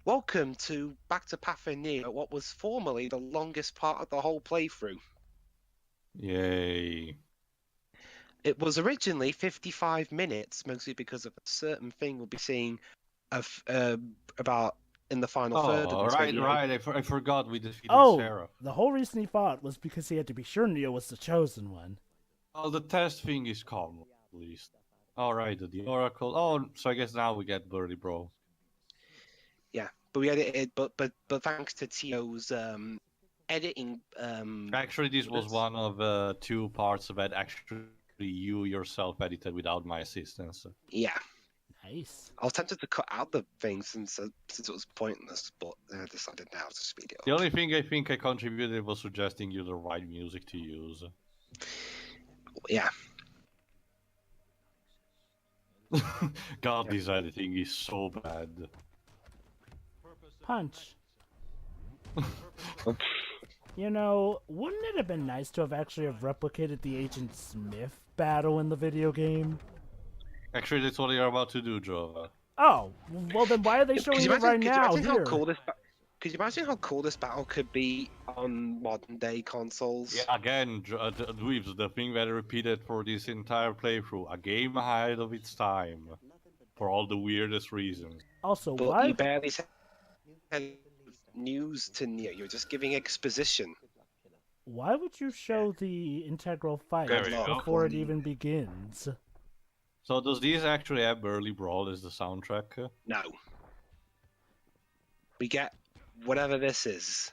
Welcome to Back to Path of Neo, what was formerly the longest part of the whole playthrough. Yay. It was originally 55 minutes, mostly because of a certain thing we'll be seeing about in the final third of Oh, this right, video. right. I forgot we defeated Oh, Sarah. the whole reason he fought was because he had to be sure Neo was the chosen one. Oh, the test thing is calm, at least. Alright, the Oracle. Oh, so I guess now we get Birdie Bro. Yeah, but we edited, but thanks to Tio's editing. Actually, this was one of 2 parts that actually you yourself edited without my assistance. Yeah. Nice. I was tempted to cut out the thing since it was pointless, but I decided now to speed it up. The only thing I think I contributed was suggesting you the right music to use. Yeah. God, this editing is so bad. Punch. You know, wouldn't it have been nice to have actually replicated the Agent Smith battle in the video game? Actually, that's what you're about to do, Jova. Oh, well then why are they showing it right now Could you here? imagine how cool this battle could be on modern day consoles? Yeah, again, Dwibs, the thing that I repeated for this entire playthrough, a game ahead of its time, for all the weirdest reasons. Also, But why? you barely said news to Neo. You're just giving exposition. Why would you show the integral fight There we go. before it even begins? So does this actually have Burly Brawl as the soundtrack? No. We get whatever this is.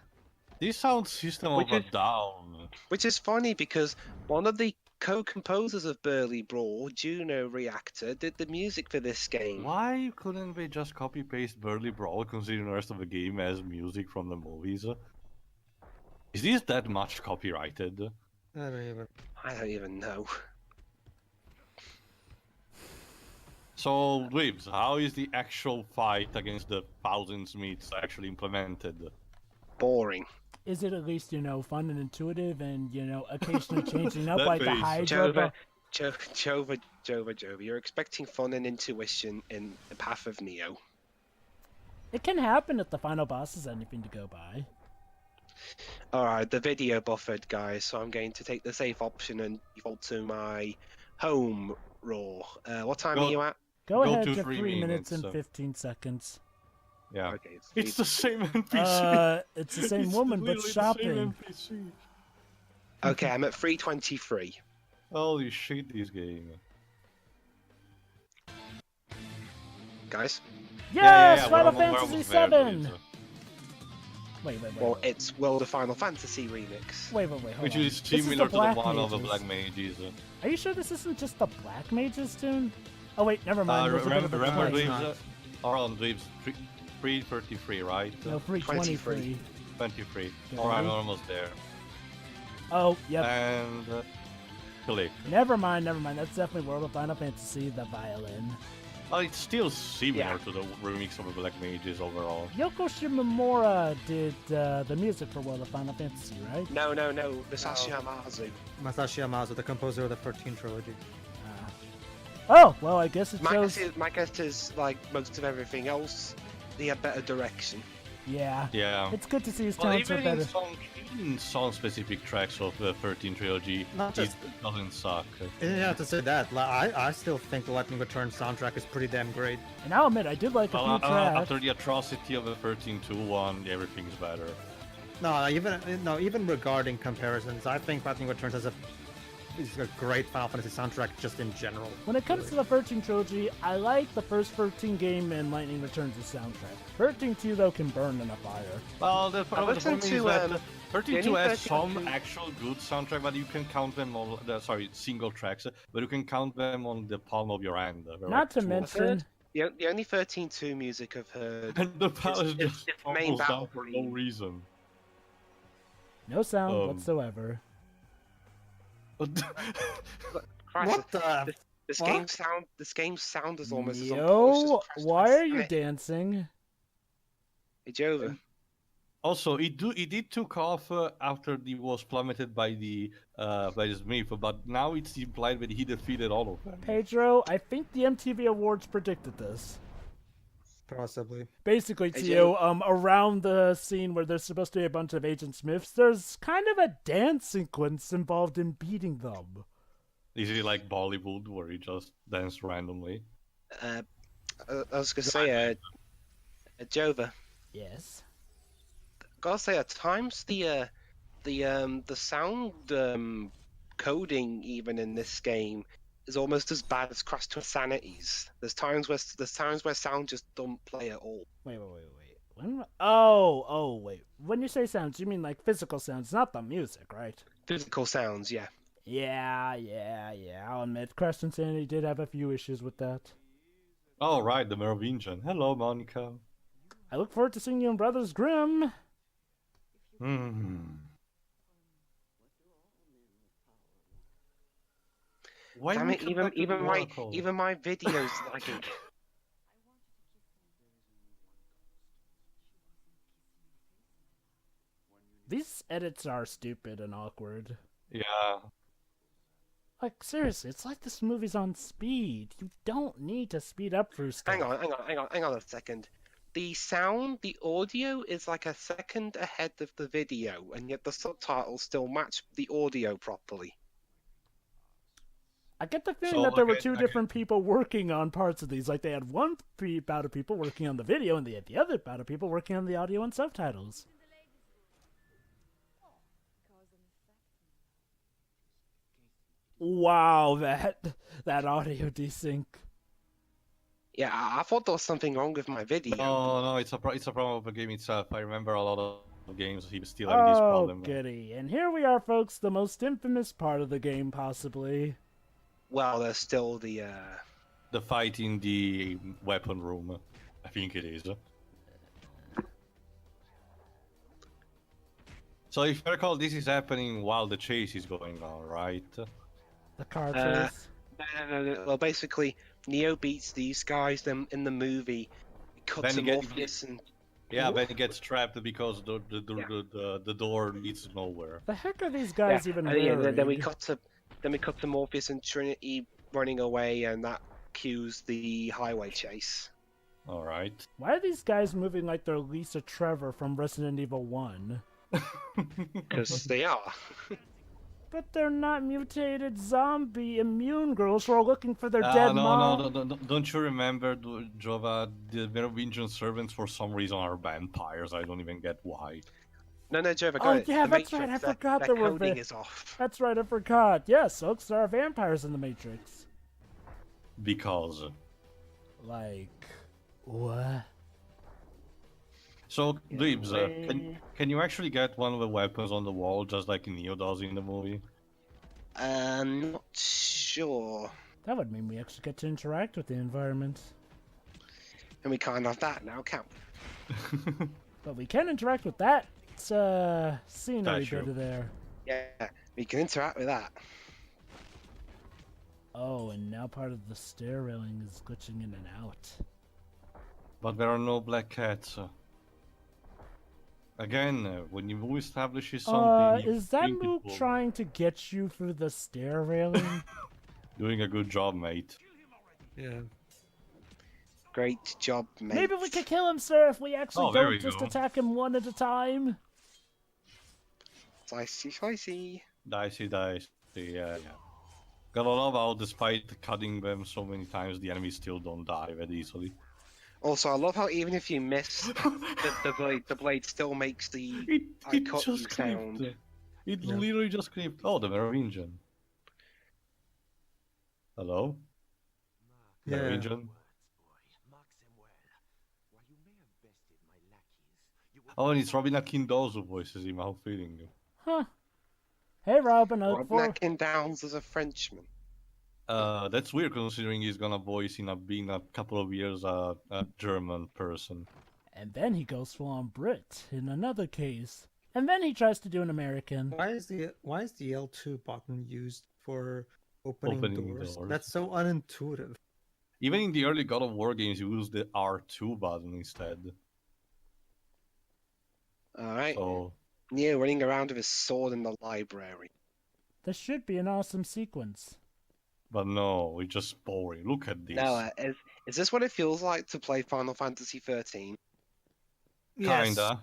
This sounds System of a Down. Which is funny because one of the co-composers of Burly Brawl, Juno Reactor, did the music for this game. Why couldn't they just copy-paste Burly Brawl considering the rest of the game as music from the movies? Is this that much copyrighted? I don't even know. So, Dwibs, how is the actual fight against the Thousand Smiths actually implemented? Boring. Is it at least, you know, fun and intuitive and, you know, occasionally changing up That like the face. Hydra? Jova, you're expecting fun and intuition in the Path of Neo. It can happen if the final boss is anything to go by. Alright, the video buffered, guys, so I'm going to take the safe option and default to my home raw. What time are you at? Go Go ahead to to 3 3 minutes minutes, and 15 seconds. Yeah. Okay, It's the same NPC. It's the same woman, but literally shopping. The same NPC. Okay, I'm at 3:23. Holy shit, this game. Guys? Yes, we're Final almost Fantasy there, VII. Dwibs. Wait. Well, it's World of Final Fantasy remix. Wait, hold Which on. is This similar the to the Black one of the Mages. Black Mages. Are you sure this isn't just the Black Mages tune? Oh wait, never mind. There's a bit of a Remember, delay. Dwibs? Or on Dwibs, 333, right? No, 323. 23. Yeah. Alright, we're almost there. Oh, yep. And click. Never mind. That's definitely World of Final Fantasy, the violin. Well, it's still similar Yeah. to the remix of the Black Mages overall. Yoko Shimomura did the music for World of Final Fantasy, right? No, Masashi Hamazu. Masashi Amazu, the composer of the 13 trilogy. Oh, well, I guess it shows. My guess is, like most of everything else, he had better direction. Yeah. Yeah. It's good to see his Well, talents are even better. in some specific tracks of the 13 trilogy, Not just- it doesn't suck. You have to say that. I still think the Lightning Return soundtrack is pretty damn great. And I'll admit, I did like a Well, few tracks. after the atrocity of the 13-2-1, everything's better. No, even regarding comparisons, I think Lightning Returns is a great Final Fantasy soundtrack just in general. When it comes to the 13 trilogy, I like the first 13 game and Lightning Returns' soundtrack. 13-2, though, can burn in a fire. Well, the problem is that 13-2 has 13-2 some actual good soundtrack, but you can count them on single tracks, but you can count them on the palm of your hand. Not to mention, The only 13-2 music I've heard. And the power is It's just the main falls battle down for no theme. reason. no sound whatsoever. Christ, What the? this what? game's sound is almost as Yo, why are you Hey, dancing? Jova. Also, it did took off after he was plummeted by the Smith, but now it's implied that he defeated all of them. Pedro, I think the MTV Awards predicted this. Possibly. Basically, Hey, Tio, around the scene where there's supposed to be a bunch of Agent Smiths, there's kind of a dance sequence involved in beating them. Is it like Bollywood where you just dance randomly? I was gonna say, Jova. Yes. Gotta say, at times the sound coding even in this game is almost as bad as Crash to Insanity's. There's times where sound just don't play at all. Wait. Wait. When you say sounds, you mean like physical sounds, not the music, right? Physical sounds, yeah. Yeah. I'll admit, Crash to Insanity did have a few issues with that. Oh, right, the Merovingian. Hello, Monica. I look forward to seeing you in Brothers Grimm. Why Damn we it! come Even back to even the my Oracle? even my videos lagging. These edits are stupid and awkward. Yeah. Like, seriously, it's like this movie's on speed. You don't need to speed up for stuff. Hang on a second. The sound, the audio is like a second ahead of the video, and yet the subtitles still match the audio properly. I get the feeling that there were two again- different people working on parts of these. Like, they had one bout of people working on the video, and they had the other bout of people working on the audio and subtitles. Wow, that audio desync. Yeah, I thought there was something wrong with my video. No, it's a problem of the game itself. I remember a lot of games he was still having this problem. goody. And here we are, folks, the most infamous part of the game, possibly. Well, there's still the The fight in the weapon room, I think it is. So if I recall, this is happening while the chase is going on, right? The car chase. no. Well, basically, Neo beats these guys. Then in the movie, he cuts Then them he off. Listen, Yeah, then he gets trapped because the door leads nowhere. The heck are these guys even and yeah, wearing? then we cut to Morpheus and Trinity running away, and that cues the highway chase. All right. Why are these guys moving like they're Lisa Trevor from Resident Evil 1? Because they are. But they're not mutated zombie immune girls who are looking for their dead mom. No, don't you remember, Jova, the Merovingian servants for some reason are vampires. I don't even get why. No, Joe, I got Oh, it. yeah, The that's right, Matrix, I forgot their there were coding is off. That's right, I forgot. Yes, folks, there are vampires in the Matrix. Because. Like, what? So, Dwibs, can you actually get one of the weapons on the wall just like Neo does in the movie? Not sure. That would mean we actually get to interact with the environment. And we can't have that now, can we? But we can interact with that scenery Statue. bit there. Yeah, we can interact with that. Oh, and now part of the stair railing is glitching in and out. But there are no black cats. Again, when you move establishes something, you Is that think it Mook will- trying to get you through the stair railing? Doing a good job, mate. Yeah. Great job, mate. Maybe we could kill him, sir, if we actually Oh, there don't we just go. attack him one at a time. Slicey. Dicey. Yeah. Gotta love how, despite cutting them so many times, the enemies still don't die that easily. Also, I love how even if you miss, the blade still makes the I It cut you just sound. clipped. It Yeah. literally just clipped. Oh, the Merovingian. Hello? Yeah. Merovingian? Oh, and it's Robin Akindo's who voices him. How fitting. Huh. Hey, Robin, I look Rob forward... Mackin Downs as a Frenchman. That's weird considering he's gonna voice being a couple of years a German person. And then he goes full on Brit in another case. And then he tries to do an American. Why is the L2 button used for opening doors? doors. That's so unintuitive. Even in the early God of War games, you use the R2 button instead. Alright. So Neo running around with his sword in the library. This should be an awesome sequence. But no, it's just boring. Look at this. Now, is this what it feels like to play Final Fantasy 13? Kinda,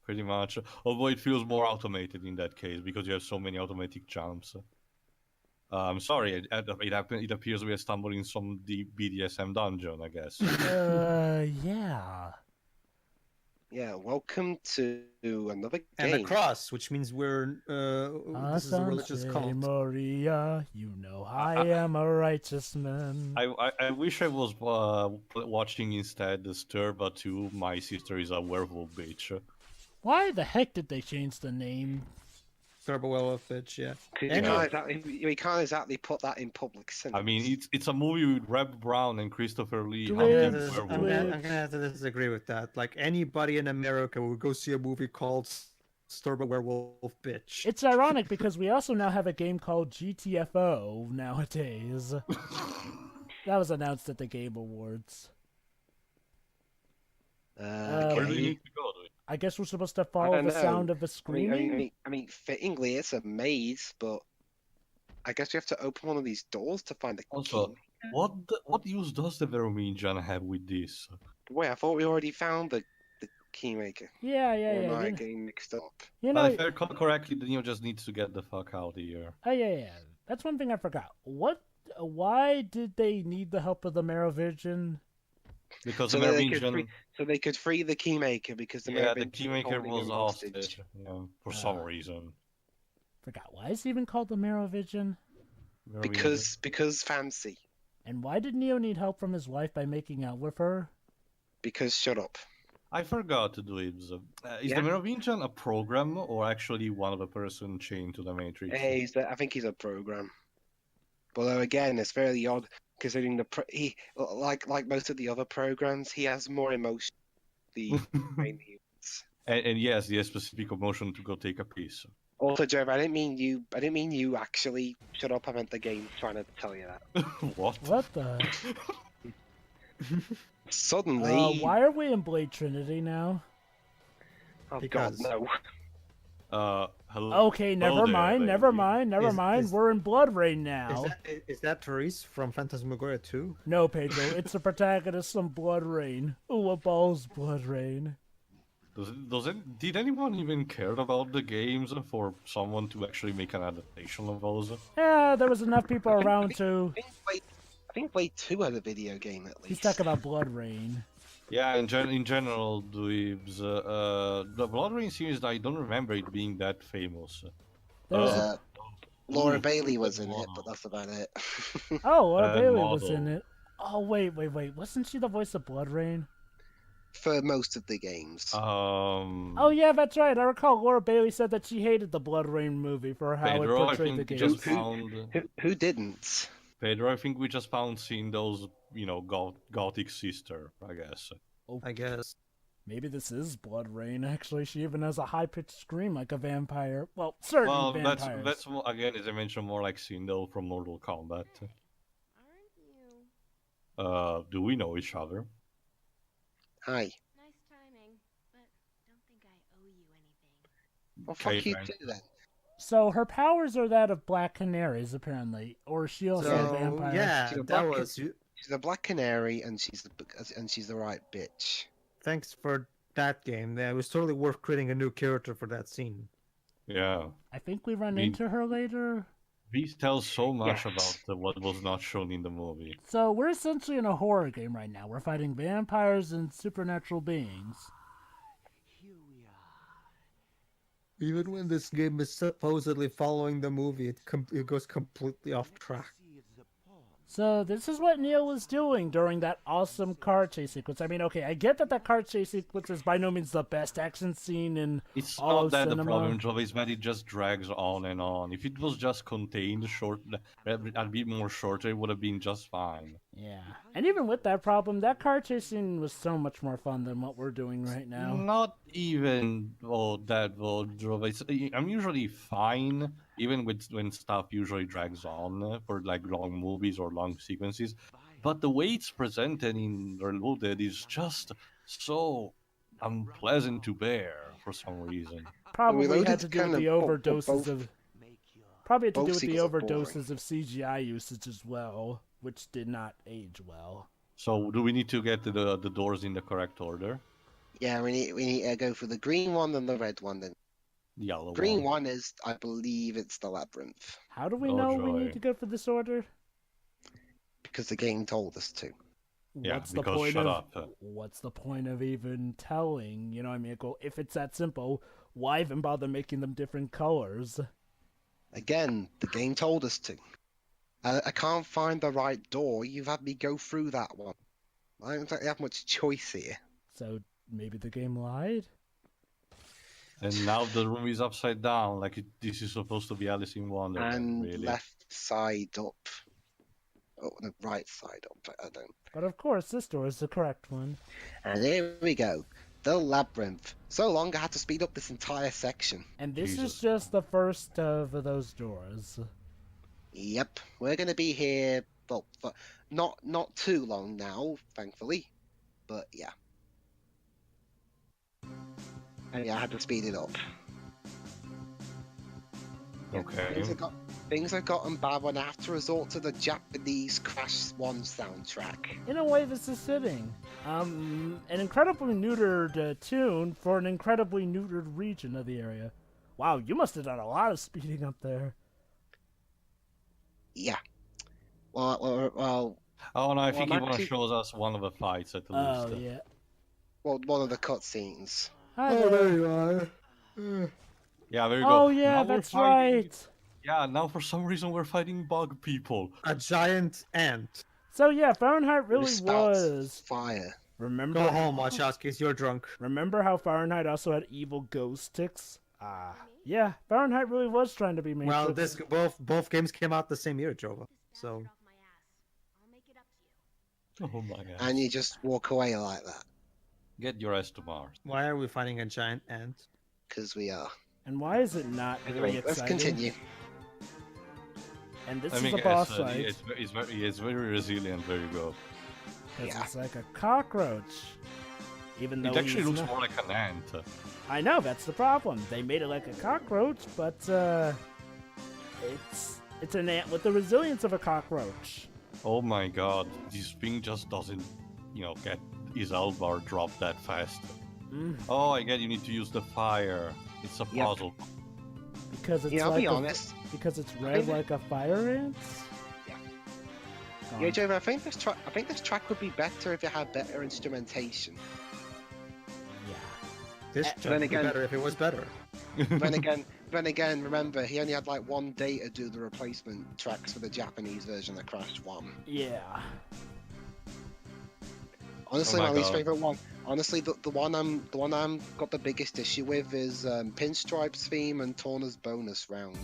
pretty much. Although it feels more automated in that case because you have so many automatic jumps. I'm sorry, it appears we are stumbling in some deep BDSM dungeon, I guess. Yeah. Yeah, welcome to another game. And a cross, which means we're this is a religious cult. Maria, you know I am a righteous man. I wish I was watching instead the Sturba 2, My Sister is a Werewolf Bitch. Why the heck did they change the name? Turbo Werewolf bitch, yeah. We can't exactly put that in public sentence. I mean, it's a movie with Reb Brown and Christopher Lee. I'm hunting gonna- werewolves. I'm gonna have to disagree with that. Like, anybody in America would go see a movie called Turbo Werewolf bitch. It's ironic because we also now have a game called GTFO nowadays. That was announced at the Game Awards. Where do okay. you need to go? I guess we're supposed to follow the know. sound of a screaming. I mean, fittingly, it's a maze, but I guess you have to open one of these doors to find the Also, key. what use does the Merovingian have with this? Wait, I thought we already found the keymaker. Yeah. Or am I You, getting mixed up? you But know, if I recall correctly, then you just need to get the fuck out of here. oh yeah. That's one thing I forgot. Why did they need the help of the Merovingian? Because So the that they could Merovingian, so they could free the keymaker because the the Merovingian were keymaker holding was him hostage, for some Ah. reason. Forgot. Why is he even called the Merovingian? Merovingian. Because fancy. And why did Neo need help from his wife by making out with her? Because shut up. I forgot to do it. Is Yeah. the Merovingian a program or actually one of the person chained to the Matrix? Hey, I think he's a program. Although again, it's fairly odd considering he like most of the other programs, he has more emotion. The main humans. And yes, he has specific emotion to go take a piss. Also, Joe, I didn't mean you actually. Shut up! I meant the game trying to tell you that. What? What the? Suddenly. Why are we in Blade Trinity now? Oh Because- God, no. Hello. Okay, Hello never there, mind, never lady. mind, never mind. is- We're in Blood Rain now. Is that Therese from Phantasmagoria 2? No, Pedro, it's the protagonist from Blood Rain. Ooh, a ball's Blood Rain. Did anyone even care about the games for someone to actually make an adaptation of those? Yeah, there was enough people around to. I think Blade 2 had a video game at least. He's talking about Blood Rain. Yeah, in general, Dwibs, the Blood Rain series, I don't remember it being that famous. There was Laura Bailey was in it, but that's about it. Oh, Laura Bailey was model. in it. Oh, wait. Wasn't she the voice of Blood Rain? For most of the games. Oh, yeah, that's right. I recall Laura Bailey said that she hated the Blood Rain movie for how Pedro, it I portrayed the think we game. just found. Who didn't? Pedro, I think we just found Cindo's, gothic sister, I guess. I guess. Maybe this is Blood Rain, actually. She even has a high-pitched scream like a vampire. Well, certain Well, vampires. that's more, again, as I mentioned, more like Cindo from Mortal Kombat. Aren't you? Do we know each other? Hi. Nice timing, but don't think I owe you anything. Well, fuck Okay, you fine. too then. So her powers are that of Black Canaries, apparently. Or is she also a So, vampire? yeah, She's a that black- was... She's a black canary, and she's the right bitch. Thanks for that game. It was totally worth creating a new character for that scene. Yeah. I think we run Me- into her later. This tells so much Yes. about what was not shown in the movie. So we're essentially in a horror game right now. We're fighting vampires and supernatural beings. Even when this game is supposedly following the movie, it goes completely off track. So this is what Neil was doing during that awesome car chase sequence. I mean, okay, I get that car chase sequence is by no means the best action scene in It's all not of that cinema. the problem, Joe, is that it just drags on and on. If it was just contained short, a bit more shorter, it would have been just fine. Yeah, and even with that problem, that car chase scene was so much more fun than what we're doing right now. Not even that, Joe. I'm usually fine, even when stuff usually drags on for like long movies or long sequences. But the way it's presented in Reloaded is just so unpleasant to bear for some reason. Probably Reloaded had to do with kind the of- overdoses both- of. Probably had to Both do with the sequels are boring. overdoses of CGI usage as well, which did not age well. So do we need to get the doors in the correct order? Yeah, we need to go for the green one and the red one. Then The yellow green one. one is, I believe, it's the labyrinth How do we Oh, know we joy. need to go for this order? because the game told us to. Yeah, What's the because point shut of up. what's the point of even telling? You know what I mean? Go, if it's that simple, why even bother making them different colors? Again, the game told us to. I can't find the right door. You've had me go through that one. I don't exactly have much choice here. So maybe the game lied? And now the room is upside down, like this is supposed to be Alice in Wonderland, And really. left side up. Oh, no, right side up. I don't. But of course, this door is the correct one. And here we go. The labyrinth. So long I had to speed up this entire section. And this is Jesus. just the first of those doors. Yep, we're gonna be here, well, for not too long now, thankfully. But yeah. And yeah, I had to speed it up. Okay. Things have gotten bad when I have to resort to the Japanese Crash 1 soundtrack. In a way, this is fitting. An incredibly neutered tune for an incredibly neutered region of the area. Wow, you must have done a lot of speeding up there. Yeah. Well, Oh no, I think I'm he actually- shows us one of the fights at the Oh, least. yeah. one of the cutscenes. Hi there. you are. Yeah, there you go. Oh, yeah, Now we're that's fighting- right. Yeah, now for some reason we're fighting bug people. A giant ant. So, yeah, Fahrenheit Who really spouts was. fire. Remember, Go home, Wachowskis, you're drunk. remember how Fahrenheit also had evil ghost ticks? Yeah, Fahrenheit really was trying to be Matrix. Well, this both games came out the same year, Jova. So Bastard off my ass. I'll make it up to you. Oh my god. And you just walk away like that. Get your ass to Mars. why are we fighting a giant ant? Because we are. And why is it not really Anyway, let's exciting? continue. And this I is mean, a boss it's, fight. it's very resilient. There you go. 'Cause Yeah. it's like a cockroach. Even though It actually he's looks not- more like an ant. I know, that's the problem. They made it like a cockroach, but it's an ant with the resilience of a cockroach. Oh my god, this thing just doesn't, get his L-bar drop that fast. Mm, Oh, I get you need to use the fire. It's a Yep. puzzle. because it's Yeah, I'll like be a- honest. because it's red like a fire ant. Yeah. Gone. Yeah, Joe, I think this track would be better if it had better instrumentation. Yeah. This then would be again- better if it was better. Then again, remember he only had like one day to do the replacement tracks for the Japanese version of Crash 1. Yeah. Honestly, Oh my my least God. favorite one. Honestly, the one I'm got the biggest issue with is Pinstripe's theme and Torna's bonus round.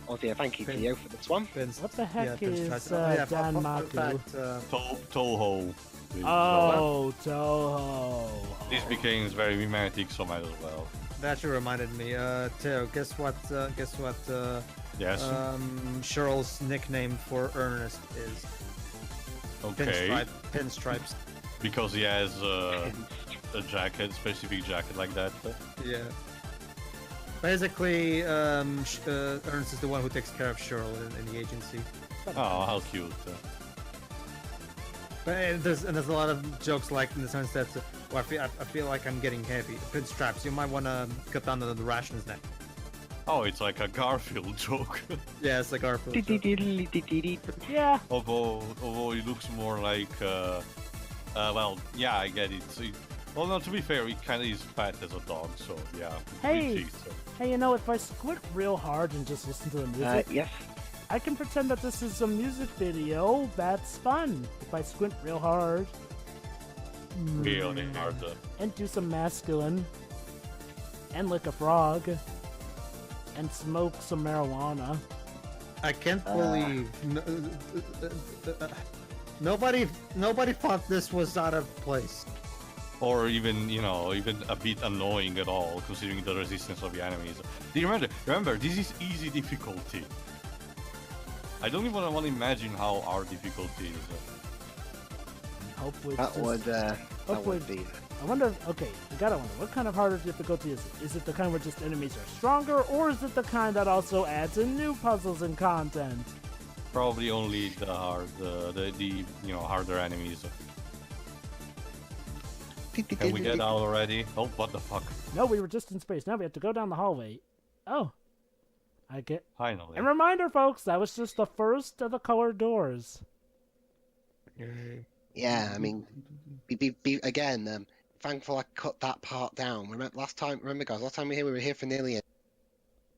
Oh dear, thank you, Pin- Theo, for this one. What the heck Pins is tries- oh, yeah, Dan fun Maku? fact, Toho. is, Oh, Toho. This became very mimetic, so might as well. that actually reminded me. Theo, guess what? Yes. Cheryl's nickname for Ernest is Okay. Pinstripes. Because he has a jacket, specific jacket like that. Yeah. Basically, Ernest is the one who takes care of Cheryl in the agency. Oh, how cute. But there's a lot of jokes like in the sense that well, I feel like I'm getting heavy. Pinstripes, you might want to cut down on the rations now. Oh, it's like a Garfield joke. Yeah, it's like Garfield. joke. Yeah. although it looks more like, well, yeah, I get it. Well, no, to be fair, he kind of is fat as a dog, so yeah. Hey. Big teeth, so. Hey, you know, if I squint real hard and just listen to the music, Yes. I can pretend that this is a music video. That's fun. If I squint real hard. Really hard. And do some masculine. And lick a frog. And smoke some marijuana. I can't believe nobody thought this was out of place. Or even, even a bit annoying at all, considering the resistance of the enemies. Do you remember, this is easy difficulty. I don't even want to imagine how our difficulty is. Hopefully, That it's just- would hopefully- be. I wonder, okay, I gotta wonder, what kind of harder difficulty is it? Is it the kind where just enemies are stronger, or is it the kind that also adds in new puzzles and content? Probably only the harder enemies. Can we get out already? Oh, what the fuck? No, we were just in space. Now we have to go down the hallway. Oh. I get... Finally. And reminder, folks, that was just the first of the colored doors. Yeah, I mean, again, thankful I cut that part down. Remember, guys, last time we were here for nearly an...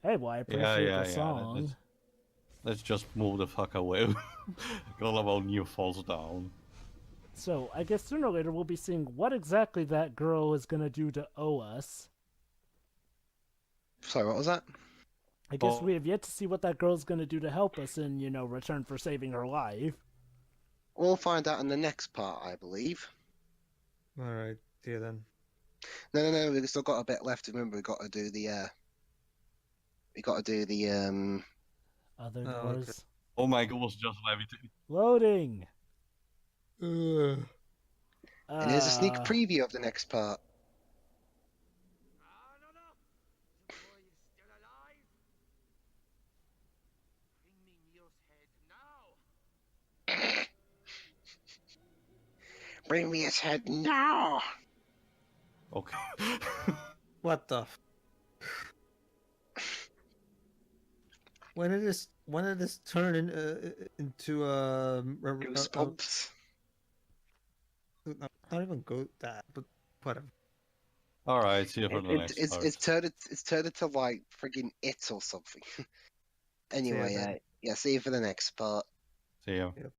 Hey, well, I appreciate the song. Let's just move the fuck away. All about new falls down. So, I guess sooner or later we'll be seeing what exactly that girl is gonna do to owe us. Sorry, what was that? I guess we have yet to see what that girl's gonna do to help us in, return for saving her life. We'll find out in the next part, I believe. Alright, see you then. No, we've still got a bit left. Remember, we've got to do the, Other doors. Okay. Oh my god, was just levitating. Loading! And here's a sneak preview of the next part. Bring me his head now! Okay. What the? When did this turn into Goosebumps. not even go that, but whatever. Alright, see you for the next part. It's turned into like friggin' It or something. Anyway, then. yeah, see you for the next part. See you. Yep.